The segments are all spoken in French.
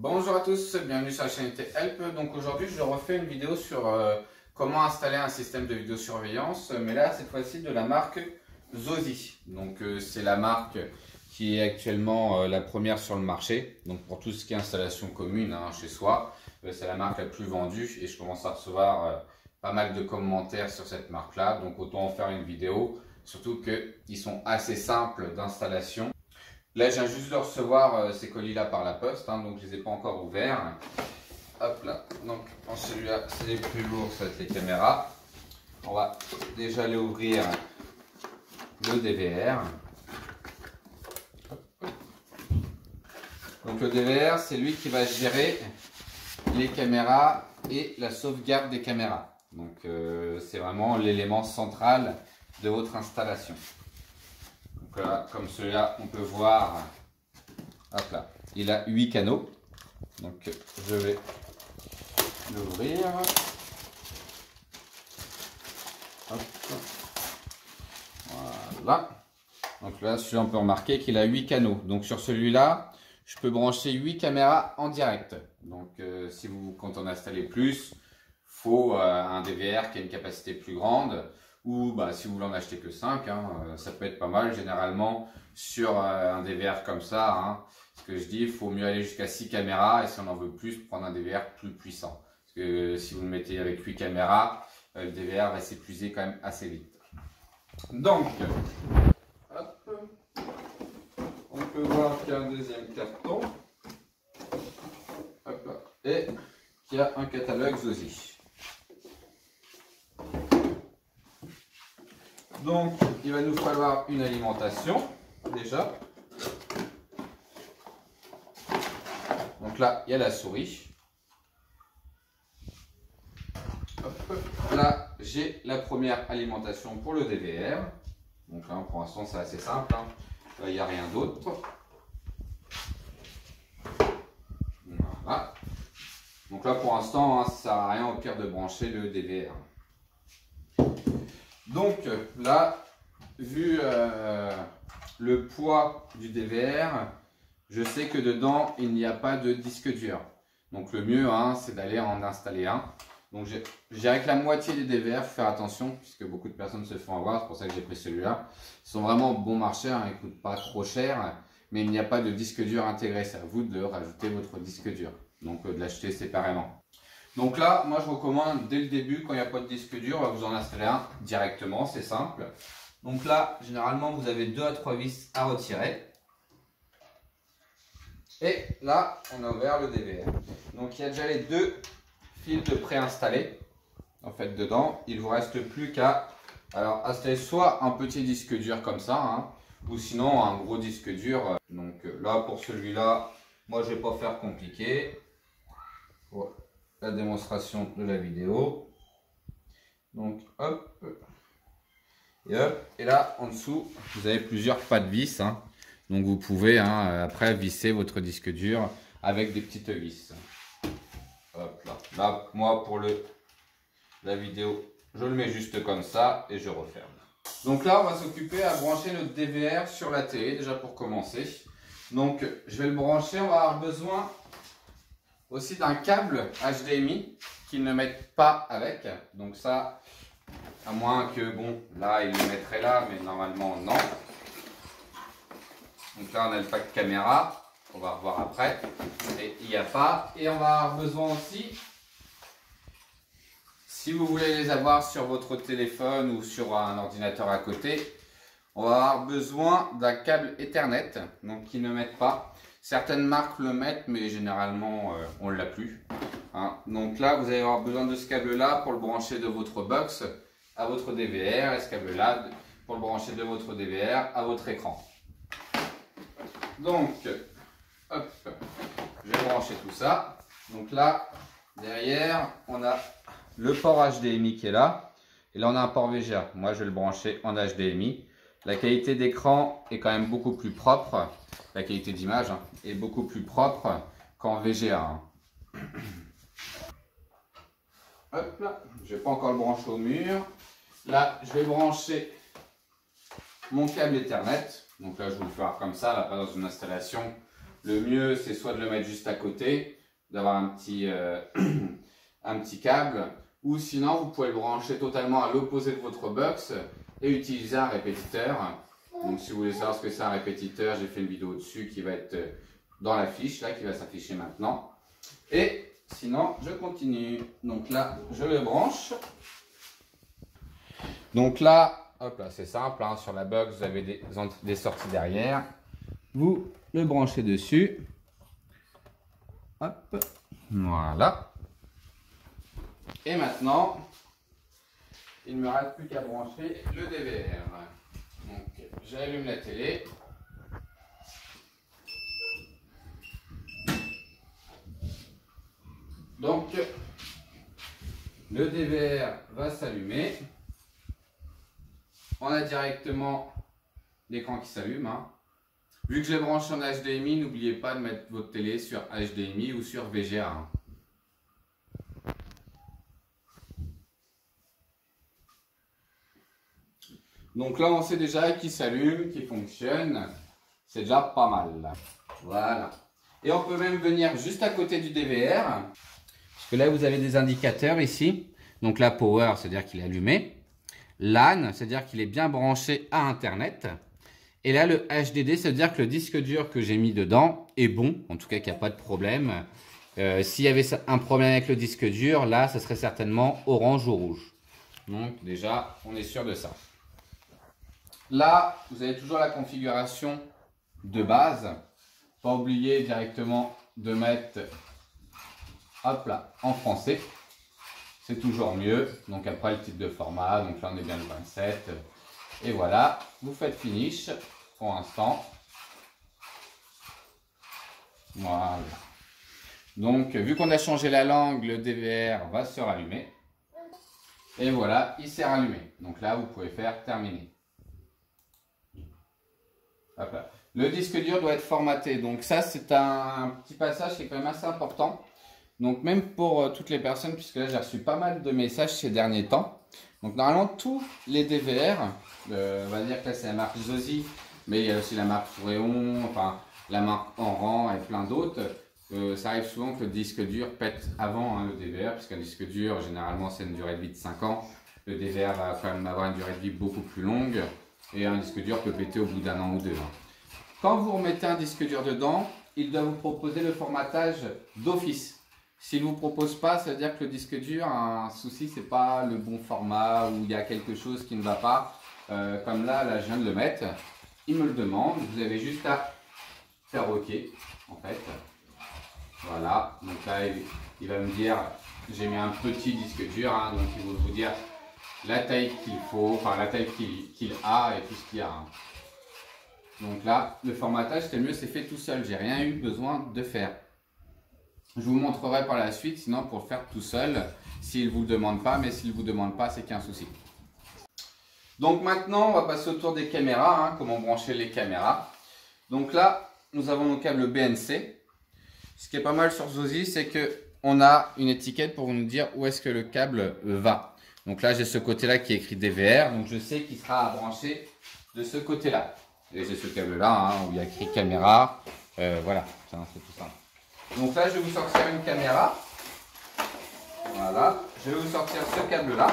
Bonjour à tous, bienvenue sur la chaîne IT Help. Donc aujourd'hui je refais une vidéo sur comment installer un système de vidéosurveillance, mais là cette fois-ci de la marque Zosi. Donc c'est la marque qui est actuellement la première sur le marché. Donc pour tout ce qui est installation commune chez soi, c'est la marque la plus vendue et je commence à recevoir pas mal de commentaires sur cette marque là. Donc autant en faire une vidéo, surtout qu'ils sont assez simples d'installation. Là, je viens juste de recevoir ces colis-là par la poste, donc je ne les ai pas encore ouverts. Hop là, donc en celui-là, c'est les plus lourds, ça va être les caméras. On va déjà aller ouvrir le DVR. Donc le DVR, c'est lui qui va gérer les caméras et la sauvegarde des caméras. Donc c'est vraiment l'élément central de votre installation. Voilà, comme celui-là, on peut voir, hop là, il a 8 canaux. Donc je vais l'ouvrir. Voilà. Donc là, celui-là, on peut remarquer qu'il a 8 canaux. Donc sur celui-là, je peux brancher 8 caméras en direct. Donc si vous comptez en installer plus, il faut un DVR qui a une capacité plus grande. Ou si vous voulez en acheter que 5, ça peut être pas mal. Généralement, sur un DVR comme ça, ce que je dis, il faut mieux aller jusqu'à 6 caméras. Et si on en veut plus, prendre un DVR plus puissant. Parce que si vous le mettez avec 8 caméras, le DVR va s'épuiser quand même assez vite. Donc, hop, on peut voir qu'il y a un deuxième carton. Hop là, et qu'il y a un catalogue Zosi. Donc, il va nous falloir une alimentation, déjà. Donc là, il y a la souris. Hop. Là, j'ai la première alimentation pour le DVR. Donc là, pour l'instant, c'est assez simple. Là, il n'y a rien d'autre. Voilà. Donc là, pour l'instant, ça ne sert à rien au pire de brancher le DVR. Donc là, vu le poids du DVR, je sais que dedans, il n'y a pas de disque dur. Donc le mieux, c'est d'aller en installer un. Donc j'ai avec la moitié des DVR, faut faire attention, puisque beaucoup de personnes se font avoir, c'est pour ça que j'ai pris celui-là. Ils sont vraiment bon marché, ils ne coûtent pas trop cher, mais il n'y a pas de disque dur intégré. C'est à vous de rajouter votre disque dur, donc de l'acheter séparément. Donc là, moi je recommande dès le début, quand il n'y a pas de disque dur, vous en installer un directement, c'est simple. Donc là, généralement, vous avez 2 à 3 vis à retirer. Et là, on a ouvert le DVR. Donc il y a déjà les 2 fils de préinstallés. En fait, dedans, il ne vous reste plus qu'à installer soit un petit disque dur comme ça, ou sinon un gros disque dur. Donc là, pour celui-là, moi je ne vais pas faire compliqué. Voilà. La démonstration de la vidéo. Donc hop et hop, et là en dessous vous avez plusieurs pas de vis, donc vous pouvez après visser votre disque dur avec des petites vis. Hop là. Là moi pour la vidéo je le mets juste comme ça et je referme. Donc là on va s'occuper à brancher notre DVR sur la télé déjà pour commencer. Donc je vais le brancher, on va avoir besoin aussi d'un câble HDMI qu'ils ne mettent pas avec. Donc ça, à moins que, bon, là, ils le mettraient là, mais normalement, non. Donc là, on a le pack caméra. On va revoir après. Et il n'y a pas. Et on va avoir besoin aussi, si vous voulez les avoir sur votre téléphone ou sur un ordinateur à côté, on va avoir besoin d'un câble Ethernet, donc qui ne mettent pas. Certaines marques le mettent, mais généralement, on ne l'a plus. Donc là, vous allez avoir besoin de ce câble-là pour le brancher de votre box à votre DVR, et ce câble-là pour le brancher de votre DVR à votre écran. Donc, hop, je vais brancher tout ça. Donc là, derrière, on a le port HDMI qui est là. Et là, on a un port VGA. Moi, je vais le brancher en HDMI. La qualité d'écran est quand même beaucoup plus propre. La qualité d'image est beaucoup plus propre qu'en VGA. Hop là, je ne vais pas encore le brancher au mur. Là, je vais brancher mon câble Ethernet. Donc là, je vais le faire comme ça, là, pas dans une installation Le mieux, c'est soit de le mettre juste à côté, d'avoir un petit, un petit câble, ou sinon, vous pouvez le brancher totalement à l'opposé de votre box et utiliser un répétiteur. Donc, si vous voulez savoir ce que c'est un répétiteur, j'ai fait une vidéo dessus qui va être dans la fiche, là, qui va s'afficher maintenant. Et sinon, je continue. Donc là, je le branche. Donc là, hop là, c'est simple, hein, sur la box, vous avez des sorties derrière. Vous le branchez dessus. Hop, voilà. Et maintenant, il ne me reste plus qu'à brancher le DVR. Donc, j'allume la télé. Donc, le DVR va s'allumer. On a directement l'écran qui s'allume. Hein. Vu que je l'ai branché en HDMI, n'oubliez pas de mettre votre télé sur HDMI ou sur VGA. Hein. Donc là, on sait déjà qu'il s'allume, qu'il fonctionne. C'est déjà pas mal. Voilà. Et on peut même venir juste à côté du DVR. Parce que là, vous avez des indicateurs ici. Donc là, Power, c'est-à-dire qu'il est allumé. LAN, c'est-à-dire qu'il est bien branché à Internet. Et là, le HDD, c'est-à-dire que le disque dur que j'ai mis dedans est bon. En tout cas, qu'il n'y a pas de problème. S'il y avait un problème avec le disque dur, là, ça serait certainement orange ou rouge. Donc déjà, on est sûr de ça. Là, vous avez toujours la configuration de base. Pas oublier directement de mettre, hop là, en français. C'est toujours mieux. Donc après, le type de format. Donc là, on est bien le 27. Et voilà, vous faites finish pour l'instant. Voilà. Donc, vu qu'on a changé la langue, le DVR va se rallumer. Et voilà, il s'est rallumé. Donc là, vous pouvez faire terminer. Hop là. Le disque dur doit être formaté. Donc ça, c'est un petit passage qui est quand même assez important. Donc même pour toutes les personnes, puisque là, j'ai reçu pas mal de messages ces derniers temps. Donc normalement, tous les DVR, on va dire que là, c'est la marque Zosi, mais il y a aussi la marque Fouréon, enfin la marque Enran et plein d'autres. Ça arrive souvent que le disque dur pète avant hein, le DVR, puisqu'un disque dur, généralement, c'est une durée de vie de 5 ans. Le DVR va quand même avoir une durée de vie beaucoup plus longue. Et un disque dur peut péter au bout d'un an ou deux. Quand vous remettez un disque dur dedans, il doit vous proposer le formatage d'office. S'il ne vous propose pas, ça veut dire que le disque dur a un souci, c'est pas le bon format ou il y a quelque chose qui ne va pas. Comme là, je viens de le mettre. Il me le demande. Vous avez juste à faire OK, en fait. Voilà. Donc là, il va me dire, j'ai mis un petit disque dur, hein, donc il va vous dire la taille qu'il faut, enfin la taille qu'il a et tout ce qu'il y a. Hein. Donc là, le formatage, c'est mieux, c'est fait tout seul. J'ai rien eu besoin de faire. Je vous montrerai par la suite, sinon pour le faire tout seul, s'il ne vous le demande pas, mais s'il ne vous demande pas, c'est qu'il y a un souci. Donc maintenant, on va passer au tour des caméras, hein, comment brancher les caméras. Donc là, nous avons nos câbles BNC. Ce qui est pas mal sur Zosi, c'est qu'on a une étiquette pour nous dire où est-ce que le câble va. Donc là, j'ai ce côté-là qui est écrit DVR, donc je sais qu'il sera à brancher de ce côté-là. Et j'ai ce câble-là, hein, où il y a écrit caméra. Voilà, c'est tout simple. Donc là, je vais vous sortir une caméra. Voilà, je vais vous sortir ce câble-là.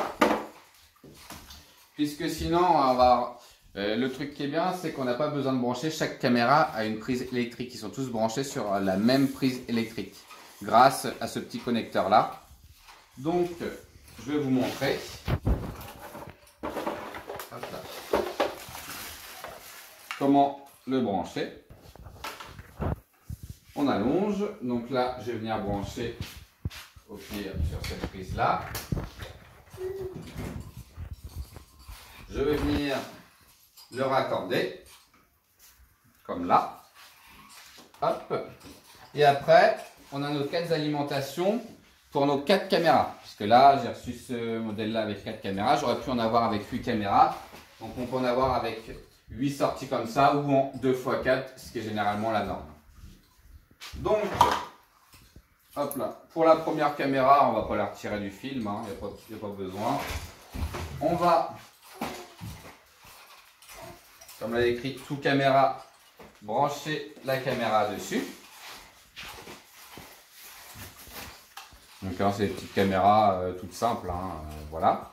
Puisque sinon, on va... le truc qui est bien, c'est qu'on n'a pas besoin de brancher. Chaque caméra a une prise électrique. Ils sont tous branchés sur la même prise électrique. Grâce à ce petit connecteur-là. Donc... je vais vous montrer. Comment le brancher. On allonge. Donc là, je vais venir brancher au pire sur cette prise-là. Je vais venir le raccorder. Comme là. Hop. Et après, on a nos 4 alimentations pour nos 4 caméras. Parce que là, j'ai reçu ce modèle-là avec 4 caméras. J'aurais pu en avoir avec 8 caméras. Donc, on peut en avoir avec 8 sorties comme ça ou en 2x4, ce qui est généralement la norme. Donc, hop là. Pour la première caméra, on ne va pas la retirer du film. Hein, il n'y a pas besoin. On va, comme l'a écrit, sous caméra, brancher la caméra dessus. Donc hein, c'est des petites caméras toutes simples, hein, voilà.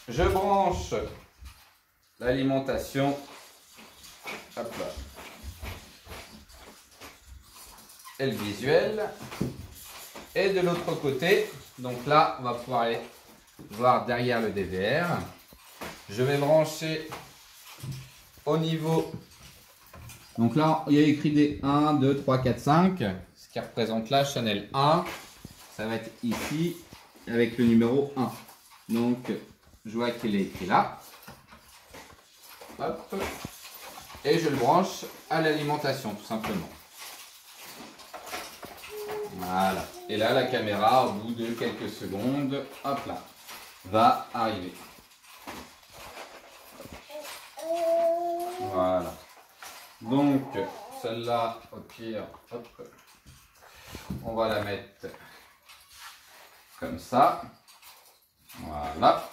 Je branche l'alimentation. Hop là. Et le visuel. Et de l'autre côté, donc là, on va pouvoir aller voir derrière le DVR. Je vais brancher au niveau. Donc là, il y a écrit des 1, 2, 3, 4, 5. Ce qui représente là, Channel 1. Ça va être ici avec le numéro 1. Donc, je vois qu'il est écrit là. Hop. Et je le branche à l'alimentation, tout simplement. Voilà. Et là, la caméra, au bout de quelques secondes, hop là, va arriver. Voilà. Donc, celle-là, au pire, hop, on va la mettre comme ça. Voilà.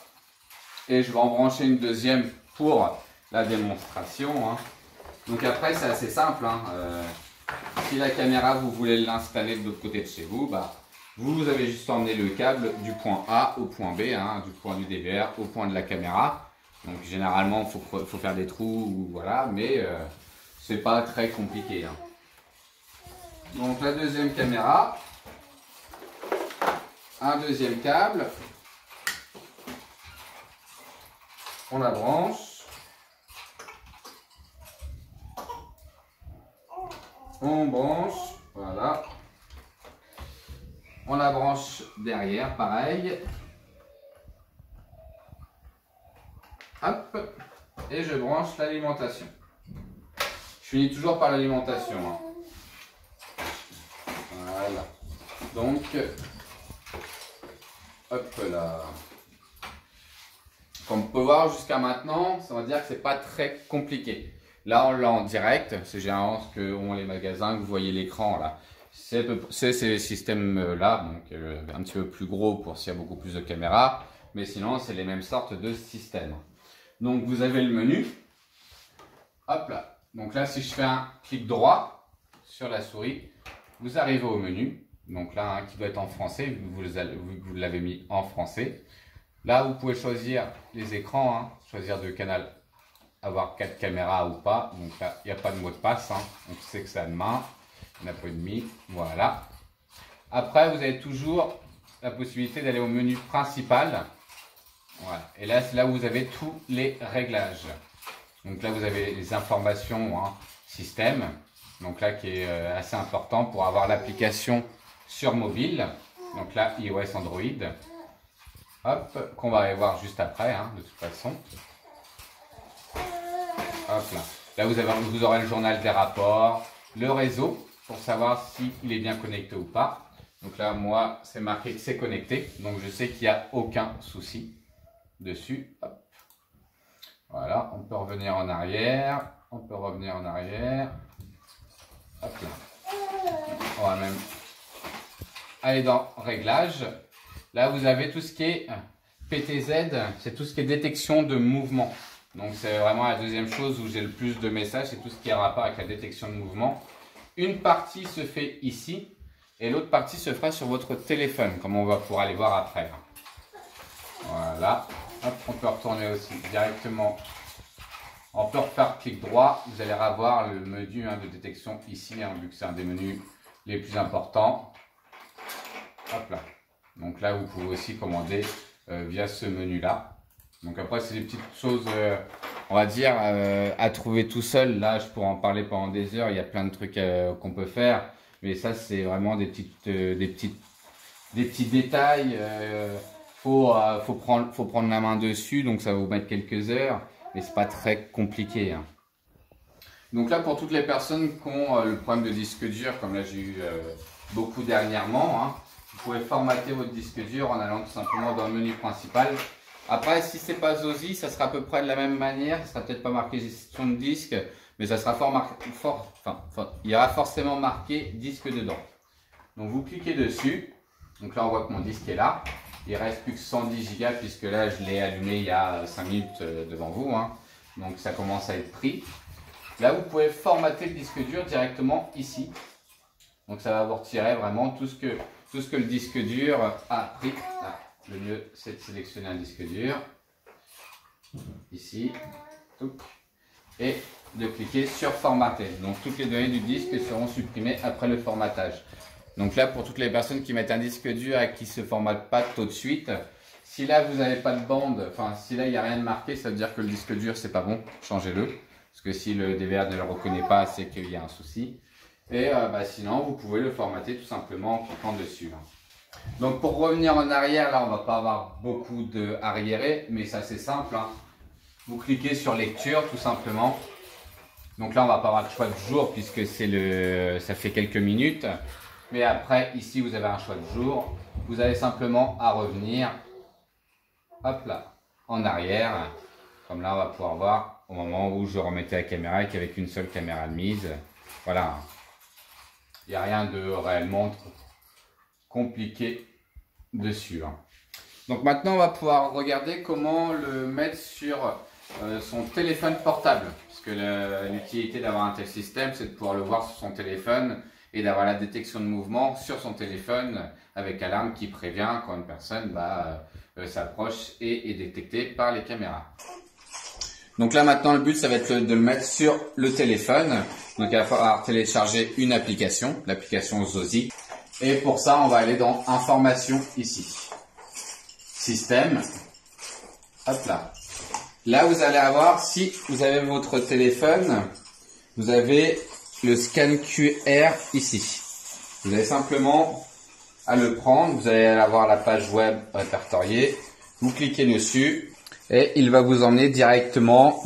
Et je vais en brancher une deuxième pour la démonstration. Hein. Donc après, c'est assez simple. Hein. Si la caméra, vous voulez l'installer de l'autre côté de chez vous, bah, vous avez juste emmené le câble du point A au point B, hein, du point du DVR au point de la caméra. Donc généralement, il faut faire des trous, voilà, mais c'est pas très compliqué. Hein. Donc la deuxième caméra, un deuxième câble, on la branche. On branche, voilà. On la branche derrière, pareil. Hop. Et je branche l'alimentation. Je finis toujours par l'alimentation. Hein. Voilà. Donc, hop là. Comme on peut voir jusqu'à maintenant, ça va dire que c'est pas très compliqué. Là, on l'a en direct. C'est généralement ce que ont les magasins, que vous voyez l'écran là. C'est ces systèmes-là, donc un petit peu plus gros pour s'il y a beaucoup plus de caméras. Mais sinon, c'est les mêmes sortes de systèmes. Donc, vous avez le menu. Hop là. Donc là, si je fais un clic droit sur la souris, vous arrivez au menu. Donc là, hein, qui doit être en français, vu que vous l'avez mis en français. Là, vous pouvez choisir les écrans, hein, choisir de canal, avoir 4 caméras ou pas. Donc là, il n'y a pas de mot de passe. Hein, donc c'est que ça de main. On a pas demi, voilà. Après, vous avez toujours la possibilité d'aller au menu principal. Voilà. Et là, c'est là où vous avez tous les réglages. Donc là, vous avez les informations hein, système. Donc là, qui est assez important pour avoir l'application sur mobile. Donc là, iOS, Android. Hop, qu'on va aller voir juste après, hein, de toute façon. Hop là. Là, vous aurez le journal des rapports, le réseau, pour savoir s'il est bien connecté ou pas. Donc là, moi, c'est marqué que c'est connecté. Donc, je sais qu'il n'y a aucun souci dessus. Hop. Voilà, on peut revenir en arrière. On peut revenir en arrière. Hop là. On va même aller dans Réglages. Là, vous avez tout ce qui est PTZ. C'est tout ce qui est détection de mouvement. Donc, c'est vraiment la deuxième chose où j'ai le plus de messages. C'est tout ce qui est en rapport avec la détection de mouvement. Une partie se fait ici et l'autre partie se fera sur votre téléphone, comme on va pouvoir aller voir après. Voilà. Hop, on peut retourner aussi directement. On peut refaire clic droit. Vous allez avoir le menu hein, de détection ici, hein, vu que c'est un des menus les plus importants. Hop là. Donc là, vous pouvez aussi commander via ce menu-là. Donc après, c'est des petites choses, on va dire, à trouver tout seul. Là, je pourrais en parler pendant des heures. Il y a plein de trucs qu'on peut faire. Mais ça, c'est vraiment des petits détails. Faut prendre la main dessus. Donc, ça va vous mettre quelques heures. Mais c'est pas très compliqué. Hein. Donc là, pour toutes les personnes qui ont le problème de disque dur, comme là, j'ai eu beaucoup dernièrement, hein, vous pouvez formater votre disque dur en allant tout simplement dans le menu principal. Après, si c'est pas Zosi, ça sera à peu près de la même manière. Ça sera peut-être pas marqué gestion de disque, mais ça sera il y aura forcément marqué disque dedans. Donc vous cliquez dessus. Donc là, on voit que mon disque est là. Il reste plus que 110 Go puisque là, je l'ai allumé il y a 5 minutes devant vous. Hein. Donc ça commence à être pris. Là, vous pouvez formater le disque dur directement ici. Donc ça va vous retirer vraiment tout ce que le disque dur a pris. Ah, le mieux c'est de sélectionner un disque dur. Ici. Et de cliquer sur formater. Donc toutes les données du disque seront supprimées après le formatage. Donc là, pour toutes les personnes qui mettent un disque dur et qui ne se formatent pas tout de suite, si là vous n'avez pas de bande, enfin si là il n'y a rien de marqué, ça veut dire que le disque dur c'est pas bon, changez-le. Parce que si le DVR ne le reconnaît pas, c'est qu'il y a un souci. Et sinon, vous pouvez le formater tout simplement en cliquant dessus. Donc pour revenir en arrière, là on va pas avoir beaucoup de arriérés, mais c'est assez simple. Vous cliquez sur lecture tout simplement. Donc là on va pas avoir le choix de jour puisque ça fait quelques minutes. Mais après ici vous avez un choix de jour. Vous avez simplement à revenir, hop là, en arrière. Comme là on va pouvoir voir au moment où je remettais la caméra et qu'avec une seule caméra de mise. Voilà. Il n'y a rien de réellement compliqué dessus. Donc maintenant on va pouvoir regarder comment le mettre sur son téléphone portable, puisque l'utilité d'avoir un tel système c'est de pouvoir le voir sur son téléphone et d'avoir la détection de mouvement sur son téléphone avec alarme qui prévient quand une personne s'approche et est détectée par les caméras. Donc là maintenant le but ça va être de le mettre sur le téléphone. Donc il va falloir télécharger une application, l'application Zosi. Et pour ça on va aller dans information ici. Système. Hop là. Là vous allez avoir, si vous avez votre téléphone, vous avez le scan QR ici. Vous avez simplement à le prendre, vous allez avoir la page web répertoriée. Vous cliquez dessus. Et il va vous emmener directement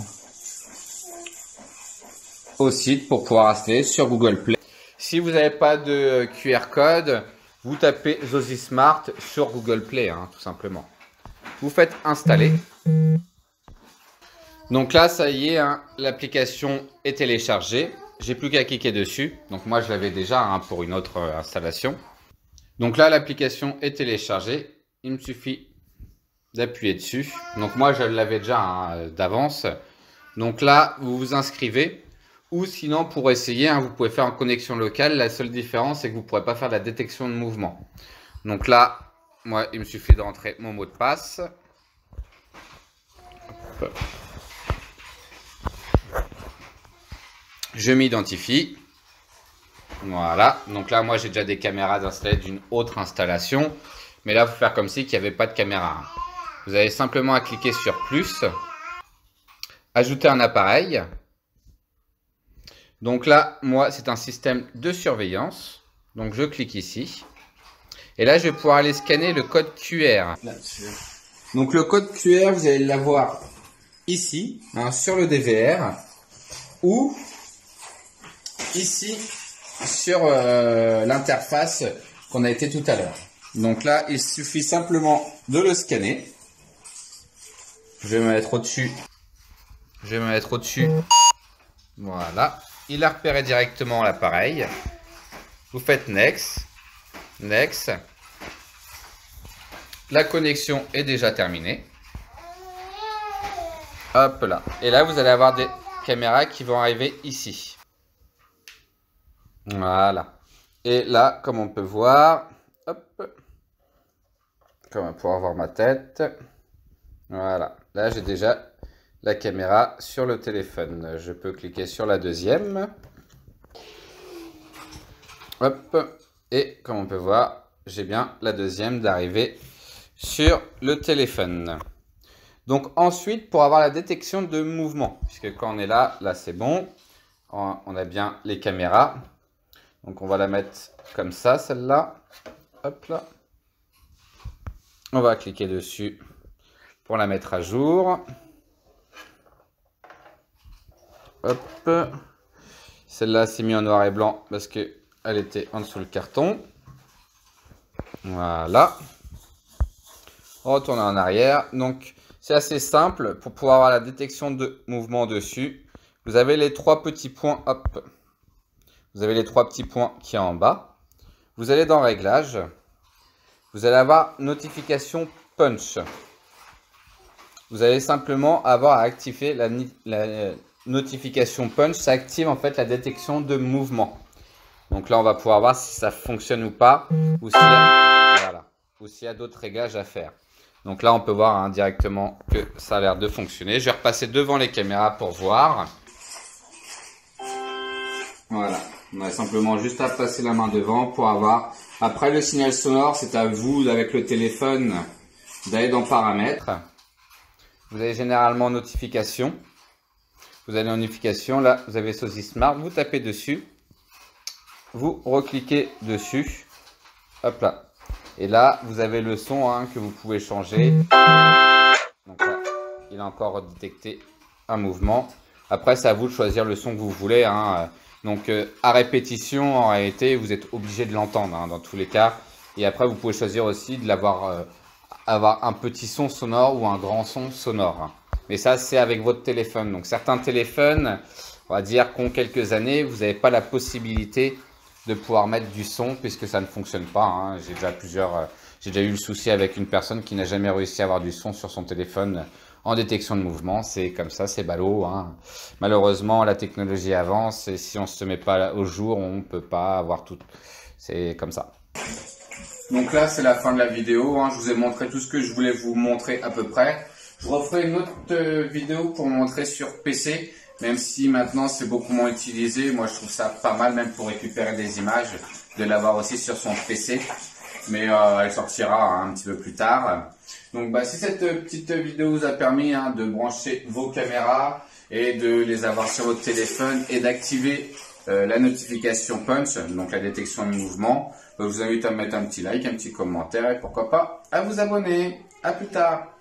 au site pour pouvoir installer sur Google Play. Si vous n'avez pas de QR code, vous tapez Zosi Smart sur Google Play, tout simplement. Vous faites installer. Donc là, ça y est, l'application est téléchargée. J'ai plus qu'à cliquer dessus. Donc moi, je l'avais déjà pour une autre installation. Donc là, l'application est téléchargée. Il me suffit d'appuyer dessus. Donc moi je l'avais déjà d'avance. Donc là vous vous inscrivez ou sinon pour essayer vous pouvez faire en connexion locale. La seule différence c'est que vous ne pourrez pas faire de la détection de mouvement. Donc là moi il me suffit de rentrer mon mot de passe. Hop. Je m'identifie. Voilà. Donc là moi j'ai déjà des caméras installées d'une autre installation. Mais là il faut faire comme si qu'il n'y avait pas de caméra. Vous avez simplement à cliquer sur plus, ajouter un appareil. Donc là, moi, c'est un système de surveillance. Donc je clique ici. Et là, je vais pouvoir aller scanner le code QR. Donc le code QR, vous allez l'avoir ici, sur le DVR, ou ici, sur l'interface qu'on a été tout à l'heure. Donc là, il suffit simplement de le scanner. Je vais me mettre au-dessus. Voilà. Il a repéré directement l'appareil. Vous faites Next. Next. La connexion est déjà terminée. Hop là. Et là, vous allez avoir des caméras qui vont arriver ici. Voilà. Et là, comme on peut voir, hop. Comme on va pouvoir voir ma tête. Voilà. Là, j'ai déjà la caméra sur le téléphone. Je peux cliquer sur la deuxième. Hop. Et comme on peut voir, j'ai bien la deuxième d'arriver sur le téléphone. Donc ensuite, pour avoir la détection de mouvement, puisque quand on est là c'est bon. On a bien les caméras. Donc on va la mettre comme ça, celle-là. Hop là. On va cliquer dessus pour la mettre à jour. Hop. Celle-là s'est mise en noir et blanc parce qu'elle était en dessous le carton. Voilà. On retourne en arrière. Donc c'est assez simple pour pouvoir avoir la détection de mouvement dessus. Vous avez les trois petits points. Hop. Vous avez les trois petits points qui sont en bas. Vous allez dans Réglages. Vous allez avoir Notification Punch. Vous allez simplement avoir à activer la notification punch. Ça active en fait la détection de mouvement. Donc là, on va pouvoir voir si ça fonctionne ou pas, ou s'il y a, voilà, ou s'il y a d'autres réglages à faire. Donc là, on peut voir directement que ça a l'air de fonctionner. Je vais repasser devant les caméras pour voir. Voilà, on a simplement juste à passer la main devant pour avoir. Après le signal sonore, c'est à vous avec le téléphone d'aller dans paramètres. Vous avez généralement notification. Vous allez en notification, là vous avez SOSI Smart, vous tapez dessus. Vous recliquez dessus. Hop là. Et là, vous avez le son que vous pouvez changer. Donc là, il a encore détecté un mouvement. Après, c'est à vous de choisir le son que vous voulez. Donc, à répétition, en réalité, vous êtes obligé de l'entendre dans tous les cas. Et après, vous pouvez choisir aussi de l'avoir, avoir un petit son sonore ou un grand son sonore. Mais ça, c'est avec votre téléphone. Donc, certains téléphones, on va dire qu'ont quelques années, vous n'avez pas la possibilité de pouvoir mettre du son puisque ça ne fonctionne pas. J'ai déjà eu le souci avec une personne qui n'a jamais réussi à avoir du son sur son téléphone en détection de mouvement. C'est comme ça, c'est ballot. Malheureusement, la technologie avance et si on ne se met pas au jour, on ne peut pas avoir tout. C'est comme ça. Donc là, c'est la fin de la vidéo. Je vous ai montré tout ce que je voulais vous montrer à peu près. Je referai une autre vidéo pour montrer sur PC. Même si maintenant c'est beaucoup moins utilisé, moi je trouve ça pas mal même pour récupérer des images, de l'avoir aussi sur son PC. Mais elle sortira un petit peu plus tard. Donc si cette petite vidéo vous a permis de brancher vos caméras et de les avoir sur votre téléphone et d'activer la notification punch, donc la détection de mouvement, je vous invite à mettre un petit like, un petit commentaire et pourquoi pas à vous abonner. À plus tard.